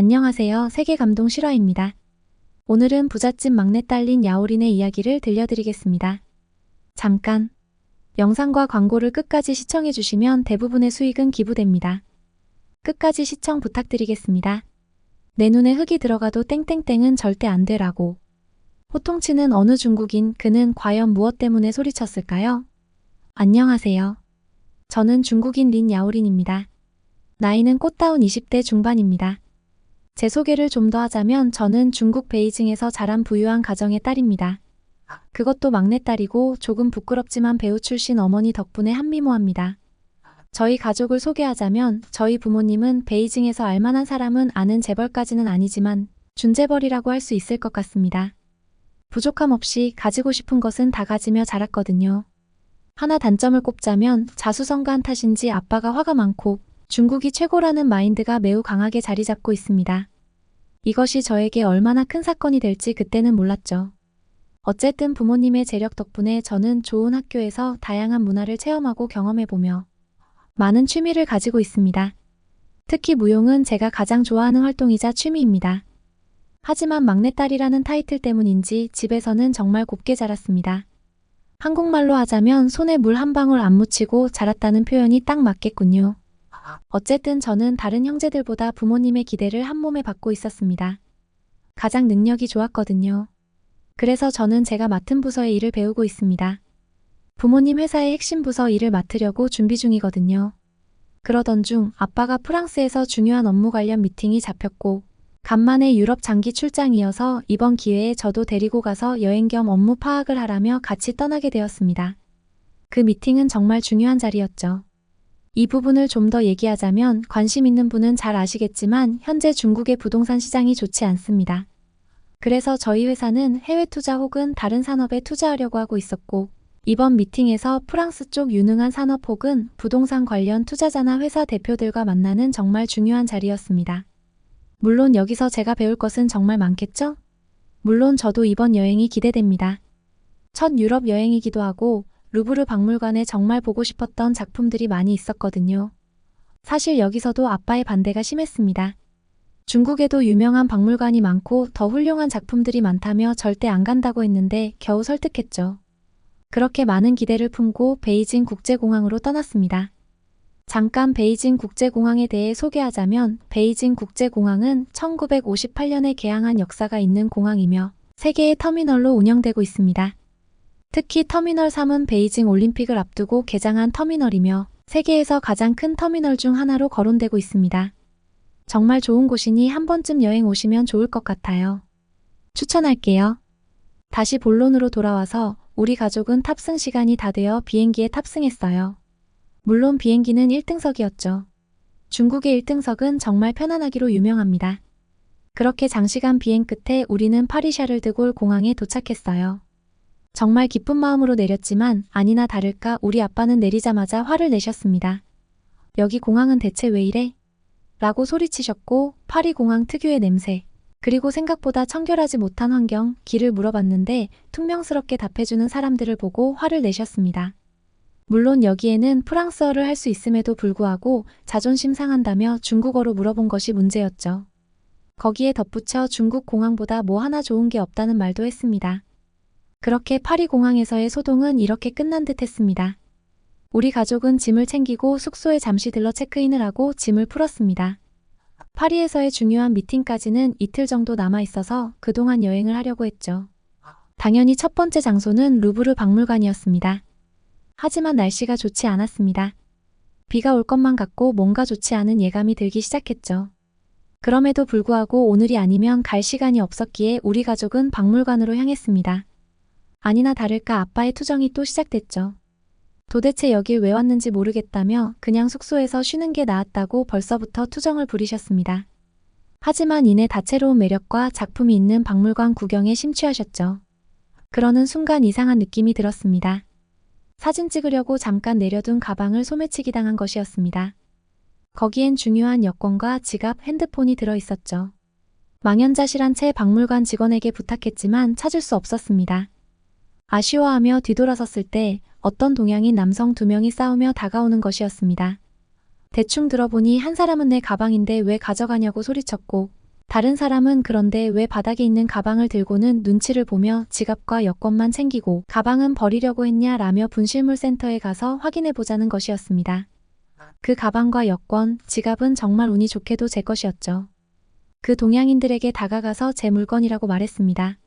안녕하세요. 세계 감동 실화입니다. 오늘은 부잣집 막내딸린 야오린의 이야기를 들려드리겠습니다. 잠깐! 영상과 광고를 끝까지 시청해주시면 대부분의 수익은 기부됩니다. 끝까지 시청 부탁드리겠습니다. 내 눈에 흙이 들어가도 땡땡땡은 절대 안 되라고. 호통치는 어느 중국인, 그는 과연 무엇 때문에 소리쳤을까요? 안녕하세요. 저는 중국인 린 야오린입니다. 나이는 꽃다운 20대 중반입니다. 제 소개를 좀 더 하자면 저는 중국 베이징에서 자란 부유한 가정의 딸입니다. 그것도 막내딸이고 조금 부끄럽지만 배우 출신 어머니 덕분에 한미모합니다. 저희 가족을 소개하자면 저희 부모님은 베이징에서 알만한 사람은 아는 재벌까지는 아니지만 준재벌이라고 할 수 있을 것 같습니다. 부족함 없이 가지고 싶은 것은 다 가지며 자랐거든요. 하나 단점을 꼽자면 자수성가한 탓인지 아빠가 화가 많고 중국이 최고라는 마인드가 매우 강하게 자리 잡고 있습니다. 이것이 저에게 얼마나 큰 사건이 될지 그때는 몰랐죠. 어쨌든 부모님의 재력 덕분에 저는 좋은 학교에서 다양한 문화를 체험하고 경험해보며 많은 취미를 가지고 있습니다. 특히 무용은 제가 가장 좋아하는 활동이자 취미입니다. 하지만 막내딸이라는 타이틀 때문인지 집에서는 정말 곱게 자랐습니다. 한국말로 하자면 손에 물 한 방울 안 묻히고 자랐다는 표현이 딱 맞겠군요. 어쨌든 저는 다른 형제들보다 부모님의 기대를 한 몸에 받고 있었습니다. 가장 능력이 좋았거든요. 그래서 저는 제가 맡은 부서의 일을 배우고 있습니다. 부모님 회사의 핵심 부서 일을 맡으려고 준비 중이거든요. 그러던 중 아빠가 프랑스에서 중요한 업무 관련 미팅이 잡혔고 간만에 유럽 장기 출장이어서 이번 기회에 저도 데리고 가서 여행 겸 업무 파악을 하라며 같이 떠나게 되었습니다. 그 미팅은 정말 중요한 자리였죠. 이 부분을 좀 더 얘기하자면 관심 있는 분은 잘 아시겠지만 현재 중국의 부동산 시장이 좋지 않습니다. 그래서 저희 회사는 해외 투자 혹은 다른 산업에 투자하려고 하고 있었고 이번 미팅에서 프랑스 쪽 유능한 산업 혹은 부동산 관련 투자자나 회사 대표들과 만나는 정말 중요한 자리였습니다. 물론 여기서 제가 배울 것은 정말 많겠죠? 물론 저도 이번 여행이 기대됩니다. 첫 유럽 여행이기도 하고 루브르 박물관에 정말 보고 싶었던 작품들이 많이 있었거든요. 사실 여기서도 아빠의 반대가 심했습니다. 중국에도 유명한 박물관이 많고 더 훌륭한 작품들이 많다며 절대 안 간다고 했는데 겨우 설득했죠. 그렇게 많은 기대를 품고 베이징 국제공항으로 떠났습니다. 잠깐 베이징 국제공항에 대해 소개하자면 베이징 국제공항은 1958년에 개항한 역사가 있는 공항이며 3개의 터미널로 운영되고 있습니다. 특히 터미널 3은 베이징 올림픽을 앞두고 개장한 터미널이며 세계에서 가장 큰 터미널 중 하나로 거론되고 있습니다. 정말 좋은 곳이니 한 번쯤 여행 오시면 좋을 것 같아요. 추천할게요. 다시 본론으로 돌아와서 우리 가족은 탑승 시간이 다 되어 비행기에 탑승했어요. 물론 비행기는 1등석이었죠. 중국의 1등석은 정말 편안하기로 유명합니다. 그렇게 장시간 비행 끝에 우리는 파리 샤를드골 공항에 도착했어요. 정말 기쁜 마음으로 내렸지만 아니나 다를까 우리 아빠는 내리자마자 화를 내셨습니다. 여기 공항은 대체 왜 이래? 라고 소리치셨고 파리 공항 특유의 냄새, 그리고 생각보다 청결하지 못한 환경, 길을 물어봤는데 퉁명스럽게 답해주는 사람들을 보고 화를 내셨습니다. 물론 여기에는 프랑스어를 할 수 있음에도 불구하고 자존심 상한다며 중국어로 물어본 것이 문제였죠. 거기에 덧붙여 중국 공항보다 뭐 하나 좋은 게 없다는 말도 했습니다. 그렇게 파리 공항에서의 소동은 이렇게 끝난 듯 했습니다. 우리 가족은 짐을 챙기고 숙소에 잠시 들러 체크인을 하고 짐을 풀었습니다. 파리에서의 중요한 미팅까지는 이틀 정도 남아 있어서 그동안 여행을 하려고 했죠. 당연히 첫 번째 장소는 루브르 박물관이었습니다. 하지만 날씨가 좋지 않았습니다. 비가 올 것만 같고 뭔가 좋지 않은 예감이 들기 시작했죠. 그럼에도 불구하고 오늘이 아니면 갈 시간이 없었기에 우리 가족은 박물관으로 향했습니다. 아니나 다를까 아빠의 투정이 또 시작됐죠. 도대체 여길 왜 왔는지 모르겠다며 그냥 숙소에서 쉬는 게 나았다고 벌써부터 투정을 부리셨습니다. 하지만 이내 다채로운 매력과 작품이 있는 박물관 구경에 심취하셨죠. 그러는 순간 이상한 느낌이 들었습니다. 사진 찍으려고 잠깐 내려둔 가방을 소매치기 당한 것이었습니다. 거기엔 중요한 여권과 지갑, 핸드폰이 들어있었죠. 망연자실한 채 박물관 직원에게 부탁했지만 찾을 수 없었습니다. 아쉬워하며 뒤돌아섰을 때 어떤 동양인 남성 2명이 싸우며 다가오는 것이었습니다. 대충 들어보니 한 사람은 내 가방인데 왜 가져가냐고 소리쳤고 다른 사람은 그런데 왜 바닥에 있는 가방을 들고는 눈치를 보며 지갑과 여권만 챙기고 가방은 버리려고 했냐라며 분실물센터에 가서 확인해 보자는 것이었습니다. 그 가방과 여권, 지갑은 정말 운이 좋게도 제 것이었죠. 그 동양인들에게 다가가서 제 물건이라고 말했습니다.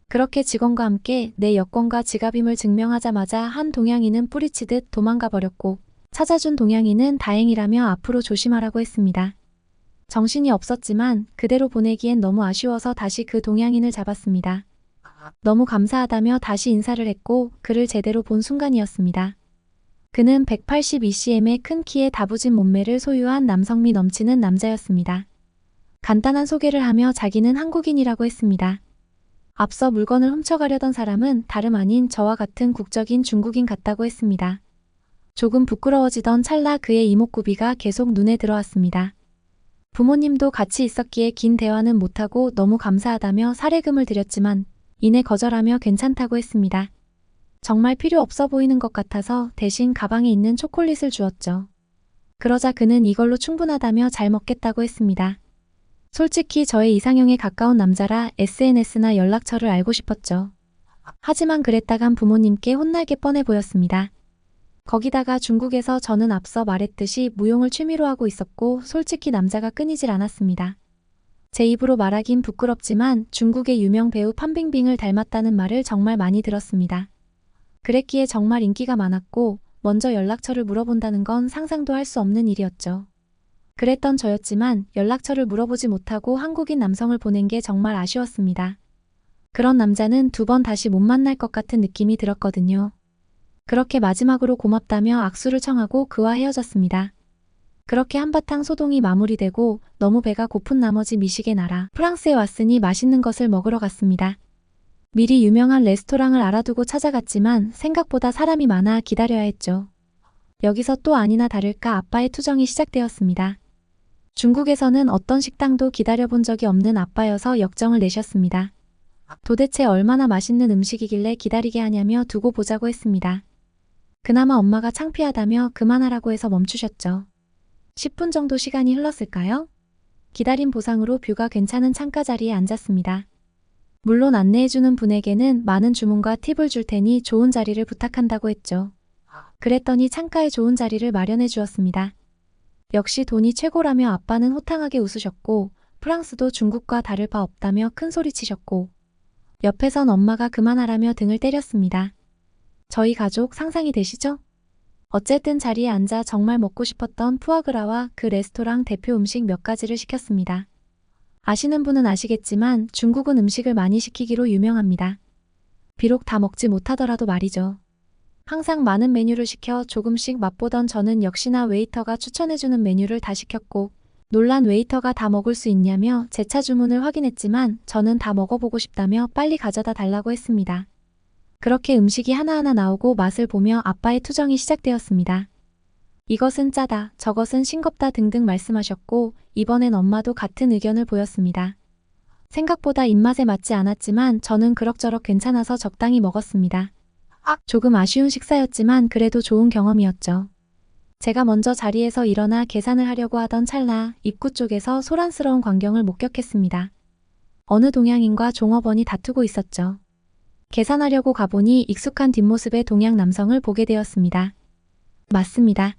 그렇게 직원과 함께 내 여권과 지갑임을 증명하자마자 한 동양인은 뿌리치듯 도망가 버렸고 찾아준 동양인은 다행이라며 앞으로 조심하라고 했습니다. 정신이 없었지만 그대로 보내기엔 너무 아쉬워서 다시 그 동양인을 잡았습니다. 너무 감사하다며 다시 인사를 했고 그를 제대로 본 순간이었습니다. 그는 182cm의 큰 키에 다부진 몸매를 소유한 남성미 넘치는 남자였습니다. 간단한 소개를 하며 자기는 한국인이라고 했습니다. 앞서 물건을 훔쳐가려던 사람은 다름 아닌 저와 같은 국적인 중국인 같다고 했습니다. 조금 부끄러워지던 찰나 그의 이목구비가 계속 눈에 들어왔습니다. 부모님도 같이 있었기에 긴 대화는 못하고 너무 감사하다며 사례금을 드렸지만 이내 거절하며 괜찮다고 했습니다. 정말 필요 없어 보이는 것 같아서 대신 가방에 있는 초콜릿을 주었죠. 그러자 그는 이걸로 충분하다며 잘 먹겠다고 했습니다. 솔직히 저의 이상형에 가까운 남자라 SNS나 연락처를 알고 싶었죠. 하지만 그랬다간 부모님께 혼날 게 뻔해 보였습니다. 거기다가 중국에서 저는 앞서 말했듯이 무용을 취미로 하고 있었고 솔직히 남자가 끊이질 않았습니다. 제 입으로 말하긴 부끄럽지만 중국의 유명 배우 판빙빙을 닮았다는 말을 정말 많이 들었습니다. 그랬기에 정말 인기가 많았고 먼저 연락처를 물어본다는 건 상상도 할 수 없는 일이었죠. 그랬던 저였지만 연락처를 물어보지 못하고 한국인 남성을 보낸 게 정말 아쉬웠습니다. 그런 남자는 두 번 다시 못 만날 것 같은 느낌이 들었거든요. 그렇게 마지막으로 고맙다며 악수를 청하고 그와 헤어졌습니다. 그렇게 한바탕 소동이 마무리되고 너무 배가 고픈 나머지 미식의 나라 프랑스에 왔으니 맛있는 것을 먹으러 갔습니다. 미리 유명한 레스토랑을 알아두고 찾아갔지만 생각보다 사람이 많아 기다려야 했죠. 여기서 또 아니나 다를까 아빠의 투정이 시작되었습니다. 중국에서는 어떤 식당도 기다려본 적이 없는 아빠여서 역정을 내셨습니다. 도대체 얼마나 맛있는 음식이길래 기다리게 하냐며 두고 보자고 했습니다. 그나마 엄마가 창피하다며 그만하라고 해서 멈추셨죠. 10분 정도 시간이 흘렀을까요? 기다린 보상으로 뷰가 괜찮은 창가 자리에 앉았습니다. 물론 안내해주는 분에게는 많은 주문과 팁을 줄 테니 좋은 자리를 부탁한다고 했죠. 그랬더니 창가에 좋은 자리를 마련해 주었습니다. 역시 돈이 최고라며 아빠는 호탕하게 웃으셨고 프랑스도 중국과 다를 바 없다며 큰 소리치셨고 옆에선 엄마가 그만하라며 등을 때렸습니다. 저희 가족 상상이 되시죠? 어쨌든 자리에 앉아 정말 먹고 싶었던 푸아그라와 그 레스토랑 대표 음식 몇 가지를 시켰습니다. 아시는 분은 아시겠지만 중국은 음식을 많이 시키기로 유명합니다. 비록 다 먹지 못하더라도 말이죠. 항상 많은 메뉴를 시켜 조금씩 맛보던 저는 역시나 웨이터가 추천해주는 메뉴를 다 시켰고 놀란 웨이터가 다 먹을 수 있냐며 제 차 주문을 확인했지만 저는 다 먹어보고 싶다며 빨리 가져다 달라고 했습니다. 그렇게 음식이 하나하나 나오고 맛을 보며 아빠의 투정이 시작되었습니다. 이것은 짜다, 저것은 싱겁다 등등 말씀하셨고 이번엔 엄마도 같은 의견을 보였습니다. 생각보다 입맛에 맞지 않았지만 저는 그럭저럭 괜찮아서 적당히 먹었습니다. 조금 아쉬운 식사였지만 그래도 좋은 경험이었죠. 제가 먼저 자리에서 일어나 계산을 하려고 하던 찰나 입구 쪽에서 소란스러운 광경을 목격했습니다. 어느 동양인과 종업원이 다투고 있었죠. 계산하려고 가보니 익숙한 뒷모습의 동양 남성을 보게 되었습니다. 맞습니다.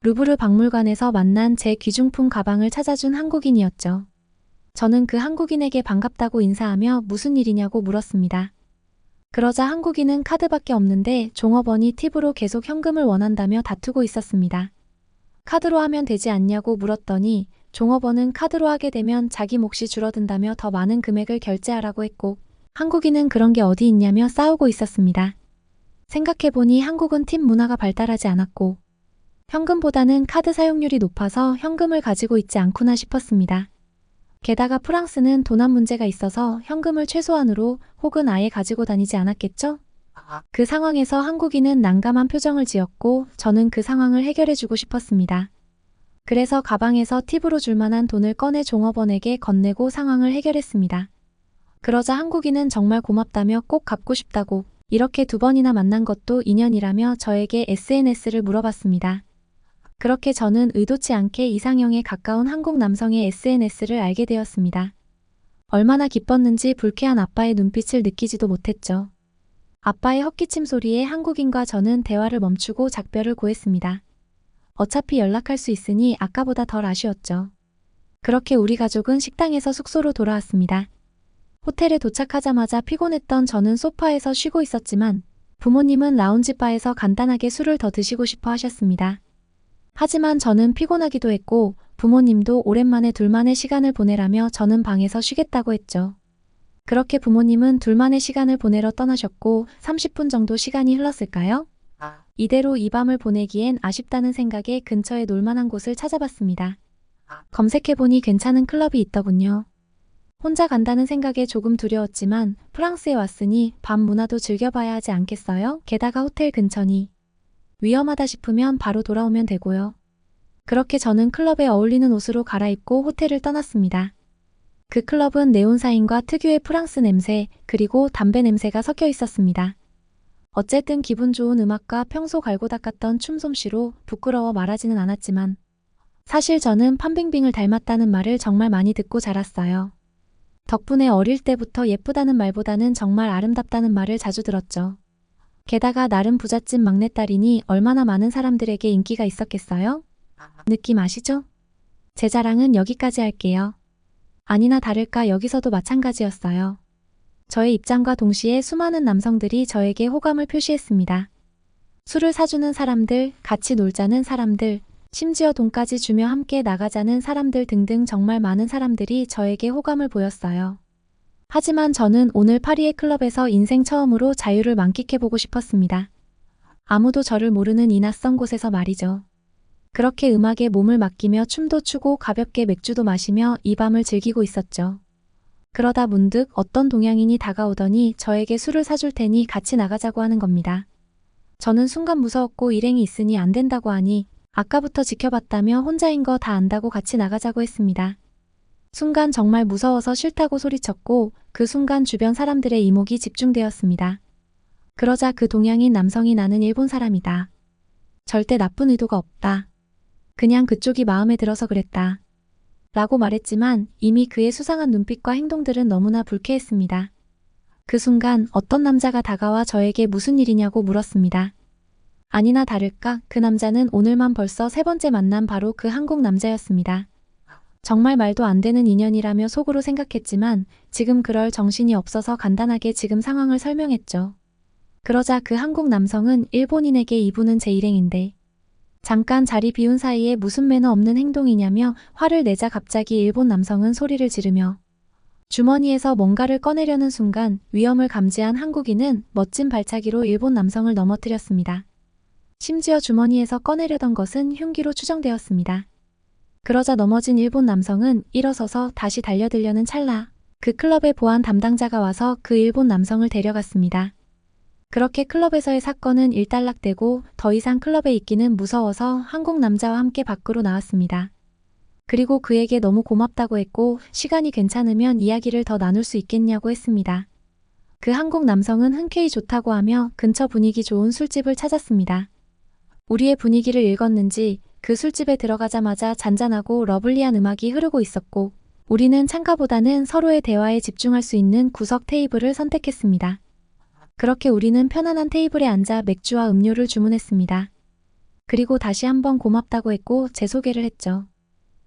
루브르 박물관에서 만난 제 귀중품 가방을 찾아준 한국인이었죠. 저는 그 한국인에게 반갑다고 인사하며 무슨 일이냐고 물었습니다. 그러자 한국인은 카드밖에 없는데 종업원이 팁으로 계속 현금을 원한다며 다투고 있었습니다. 카드로 하면 되지 않냐고 물었더니 종업원은 카드로 하게 되면 자기 몫이 줄어든다며 더 많은 금액을 결제하라고 했고 한국인은 그런 게 어디 있냐며 싸우고 있었습니다. 생각해보니 한국은 팁 문화가 발달하지 않았고 현금보다는 카드 사용률이 높아서 현금을 가지고 있지 않구나 싶었습니다. 게다가 프랑스는 도난 문제가 있어서 현금을 최소한으로 혹은 아예 가지고 다니지 않았겠죠? 그 상황에서 한국인은 난감한 표정을 지었고 저는 그 상황을 해결해주고 싶었습니다. 그래서 가방에서 팁으로 줄 만한 돈을 꺼내 종업원에게 건네고 상황을 해결했습니다. 그러자 한국인은 정말 고맙다며 꼭 갚고 싶다고 이렇게 두 번이나 만난 것도 인연이라며 저에게 SNS를 물어봤습니다. 그렇게 저는 의도치 않게 이상형에 가까운 한국 남성의 SNS를 알게 되었습니다. 얼마나 기뻤는지 불쾌한 아빠의 눈빛을 느끼지도 못했죠. 아빠의 헛기침 소리에 한국인과 저는 대화를 멈추고 작별을 고했습니다. 어차피 연락할 수 있으니 아까보다 덜 아쉬웠죠. 그렇게 우리 가족은 식당에서 숙소로 돌아왔습니다. 호텔에 도착하자마자 피곤했던 저는 소파에서 쉬고 있었지만 부모님은 라운지바에서 간단하게 술을 더 드시고 싶어 하셨습니다. 하지만 저는 피곤하기도 했고 부모님도 오랜만에 둘만의 시간을 보내라며 저는 방에서 쉬겠다고 했죠. 그렇게 부모님은 둘만의 시간을 보내러 떠나셨고 30분 정도 시간이 흘렀을까요? 이대로 이 밤을 보내기엔 아쉽다는 생각에 근처에 놀만한 곳을 찾아봤습니다. 검색해보니 괜찮은 클럽이 있더군요. 혼자 간다는 생각에 조금 두려웠지만 프랑스에 왔으니 밤 문화도 즐겨봐야 하지 않겠어요? 게다가 호텔 근처니. 위험하다 싶으면 바로 돌아오면 되고요. 그렇게 저는 클럽에 어울리는 옷으로 갈아입고 호텔을 떠났습니다. 그 클럽은 네온사인과 특유의 프랑스 냄새, 그리고 담배 냄새가 섞여 있었습니다. 어쨌든 기분 좋은 음악과 평소 갈고 닦았던 춤솜씨로 부끄러워 말하지는 않았지만 사실 저는 판빙빙을 닮았다는 말을 정말 많이 듣고 자랐어요. 덕분에 어릴 때부터 예쁘다는 말보다는 정말 아름답다는 말을 자주 들었죠. 게다가 나름 부잣집 막내딸이니 얼마나 많은 사람들에게 인기가 있었겠어요? 느낌 아시죠? 제 자랑은 여기까지 할게요. 아니나 다를까 여기서도 마찬가지였어요. 저의 입장과 동시에 수많은 남성들이 저에게 호감을 표시했습니다. 술을 사주는 사람들, 같이 놀자는 사람들, 심지어 돈까지 주며 함께 나가자는 사람들 등등 정말 많은 사람들이 저에게 호감을 보였어요. 하지만 저는 오늘 파리의 클럽에서 인생 처음으로 자유를 만끽해보고 싶었습니다. 아무도 저를 모르는 이 낯선 곳에서 말이죠. 그렇게 음악에 몸을 맡기며 춤도 추고 가볍게 맥주도 마시며 이 밤을 즐기고 있었죠. 그러다 문득 어떤 동양인이 다가오더니 저에게 술을 사줄 테니 같이 나가자고 하는 겁니다. 저는 순간 무서웠고 일행이 있으니 안 된다고 하니 아까부터 지켜봤다며 혼자인 거 다 안다고 같이 나가자고 했습니다. 순간 정말 무서워서 싫다고 소리쳤고 그 순간 주변 사람들의 이목이 집중되었습니다. 그러자 그 동양인 남성이 나는 일본 사람이다. 절대 나쁜 의도가 없다. 그냥 그쪽이 마음에 들어서 그랬다. 라고 말했지만 이미 그의 수상한 눈빛과 행동들은 너무나 불쾌했습니다. 그 순간 어떤 남자가 다가와 저에게 무슨 일이냐고 물었습니다. 아니나 다를까 그 남자는 오늘만 벌써 세 번째 만난 바로 그 한국 남자였습니다. 정말 말도 안 되는 인연이라며 속으로 생각했지만 지금 그럴 정신이 없어서 간단하게 지금 상황을 설명했죠. 그러자 그 한국 남성은 일본인에게 이분은 제 일행인데 잠깐 자리 비운 사이에 무슨 매너 없는 행동이냐며 화를 내자 갑자기 일본 남성은 소리를 지르며 주머니에서 뭔가를 꺼내려는 순간 위험을 감지한 한국인은 멋진 발차기로 일본 남성을 넘어뜨렸습니다. 심지어 주머니에서 꺼내려던 것은 흉기로 추정되었습니다. 그러자 넘어진 일본 남성은 일어서서 다시 달려들려는 찰나 그 클럽의 보안 담당자가 와서 그 일본 남성을 데려갔습니다. 그렇게 클럽에서의 사건은 일단락되고 더 이상 클럽에 있기는 무서워서 한국 남자와 함께 밖으로 나왔습니다. 그리고 그에게 너무 고맙다고 했고 시간이 괜찮으면 이야기를 더 나눌 수 있겠냐고 했습니다. 그 한국 남성은 흔쾌히 좋다고 하며 근처 분위기 좋은 술집을 찾았습니다. 우리의 분위기를 읽었는지 그 술집에 들어가자마자 잔잔하고 러블리한 음악이 흐르고 있었고 우리는 창가보다는 서로의 대화에 집중할 수 있는 구석 테이블을 선택했습니다. 그렇게 우리는 편안한 테이블에 앉아 맥주와 음료를 주문했습니다. 그리고 다시 한번 고맙다고 했고 제 소개를 했죠.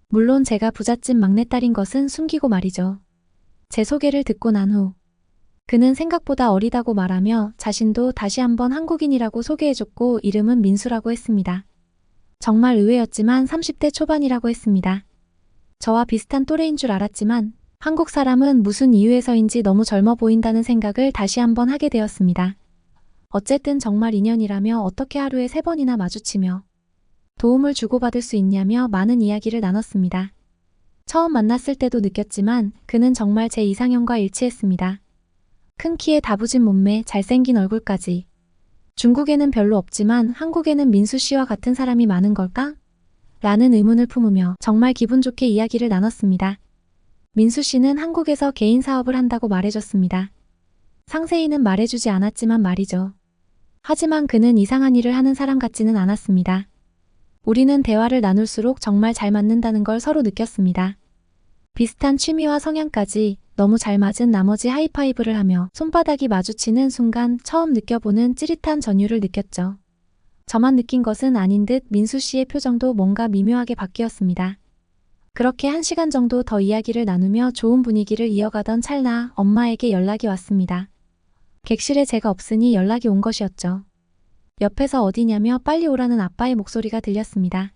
물론 제가 부잣집 막내딸인 것은 숨기고 말이죠. 제 소개를 듣고 난 후 그는 생각보다 어리다고 말하며 자신도 다시 한번 한국인이라고 소개해줬고 이름은 민수라고 했습니다. 정말 의외였지만 30대 초반이라고 했습니다. 저와 비슷한 또래인 줄 알았지만 한국 사람은 무슨 이유에서인지 너무 젊어 보인다는 생각을 다시 한번 하게 되었습니다. 어쨌든 정말 인연이라며 어떻게 하루에 3번이나 마주치며 도움을 주고받을 수 있냐며 많은 이야기를 나눴습니다. 처음 만났을 때도 느꼈지만 그는 정말 제 이상형과 일치했습니다. 큰 키에 다부진 몸매, 잘생긴 얼굴까지. 중국에는 별로 없지만 한국에는 민수 씨와 같은 사람이 많은 걸까? 라는 의문을 품으며 정말 기분 좋게 이야기를 나눴습니다. 민수 씨는 한국에서 개인 사업을 한다고 말해줬습니다. 상세히는 말해주지 않았지만 말이죠. 하지만 그는 이상한 일을 하는 사람 같지는 않았습니다. 우리는 대화를 나눌수록 정말 잘 맞는다는 걸 서로 느꼈습니다. 비슷한 취미와 성향까지 너무 잘 맞은 나머지 하이파이브를 하며 손바닥이 마주치는 순간 처음 느껴보는 찌릿한 전율을 느꼈죠. 저만 느낀 것은 아닌 듯 민수 씨의 표정도 뭔가 미묘하게 바뀌었습니다. 그렇게 1시간 정도 더 이야기를 나누며 좋은 분위기를 이어가던 찰나 엄마에게 연락이 왔습니다. 객실에 제가 없으니 연락이 온 것이었죠. 옆에서 어디냐며 빨리 오라는 아빠의 목소리가 들렸습니다.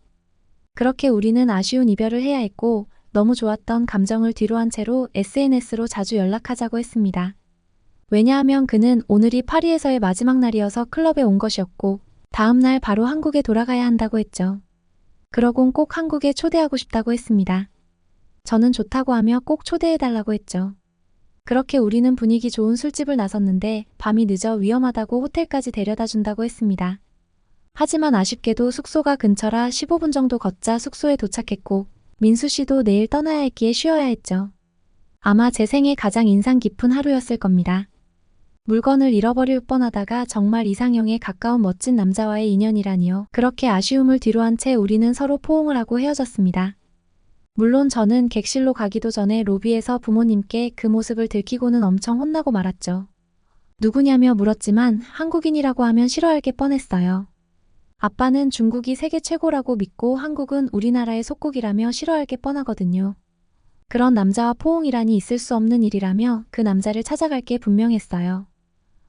그렇게 우리는 아쉬운 이별을 해야 했고 너무 좋았던 감정을 뒤로한 채로 SNS로 자주 연락하자고 했습니다. 왜냐하면 그는 오늘이 파리에서의 마지막 날이어서 클럽에 온 것이었고 다음 날 바로 한국에 돌아가야 한다고 했죠. 그러곤 꼭 한국에 초대하고 싶다고 했습니다. 저는 좋다고 하며 꼭 초대해달라고 했죠. 그렇게 우리는 분위기 좋은 술집을 나섰는데 밤이 늦어 위험하다고 호텔까지 데려다 준다고 했습니다. 하지만 아쉽게도 숙소가 근처라 15분 정도 걷자 숙소에 도착했고 민수 씨도 내일 떠나야 했기에 쉬어야 했죠. 아마 제 생애 가장 인상 깊은 하루였을 겁니다. 물건을 잃어버릴 뻔하다가 정말 이상형에 가까운 멋진 남자와의 인연이라니요. 그렇게 아쉬움을 뒤로한 채 우리는 서로 포옹을 하고 헤어졌습니다. 물론 저는 객실로 가기도 전에 로비에서 부모님께 그 모습을 들키고는 엄청 혼나고 말았죠. 누구냐며 물었지만 한국인이라고 하면 싫어할 게 뻔했어요. 아빠는 중국이 세계 최고라고 믿고 한국은 우리나라의 속국이라며 싫어할 게 뻔하거든요. 그런 남자와 포옹이라니 있을 수 없는 일이라며 그 남자를 찾아갈 게 분명했어요.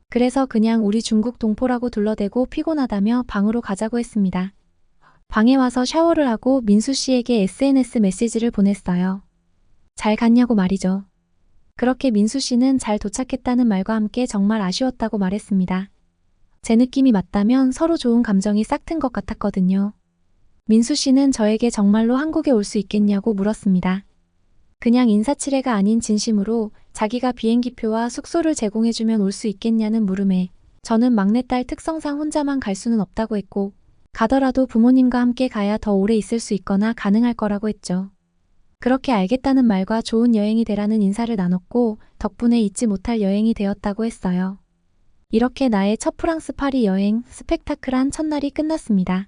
그래서 그냥 우리 중국 동포라고 둘러대고 피곤하다며 방으로 가자고 했습니다. 방에 와서 샤워를 하고 민수 씨에게 SNS 메시지를 보냈어요. 잘 갔냐고 말이죠. 그렇게 민수 씨는 잘 도착했다는 말과 함께 정말 아쉬웠다고 말했습니다. 제 느낌이 맞다면 서로 좋은 감정이 싹튼 것 같았거든요. 민수 씨는 저에게 정말로 한국에 올 수 있겠냐고 물었습니다. 그냥 인사치레가 아닌 진심으로 자기가 비행기표와 숙소를 제공해주면 올 수 있겠냐는 물음에 저는 막내딸 특성상 혼자만 갈 수는 없다고 했고 가더라도 부모님과 함께 가야 더 오래 있을 수 있거나 가능할 거라고 했죠. 그렇게 알겠다는 말과 좋은 여행이 되라는 인사를 나눴고 덕분에 잊지 못할 여행이 되었다고 했어요. 이렇게 나의 첫 프랑스 파리 여행 스펙타클한 첫날이 끝났습니다.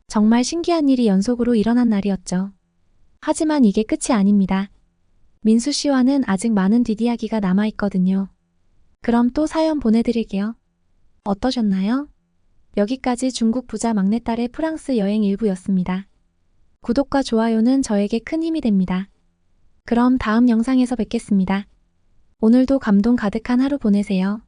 정말 신기한 일이 연속으로 일어난 날이었죠. 하지만 이게 끝이 아닙니다. 민수 씨와는 아직 많은 뒷이야기가 남아있거든요. 그럼 또 사연 보내드릴게요. 어떠셨나요? 여기까지 중국 부자 막내딸의 프랑스 여행 일부였습니다. 구독과 좋아요는 저에게 큰 힘이 됩니다. 그럼 다음 영상에서 뵙겠습니다. 오늘도 감동 가득한 하루 보내세요.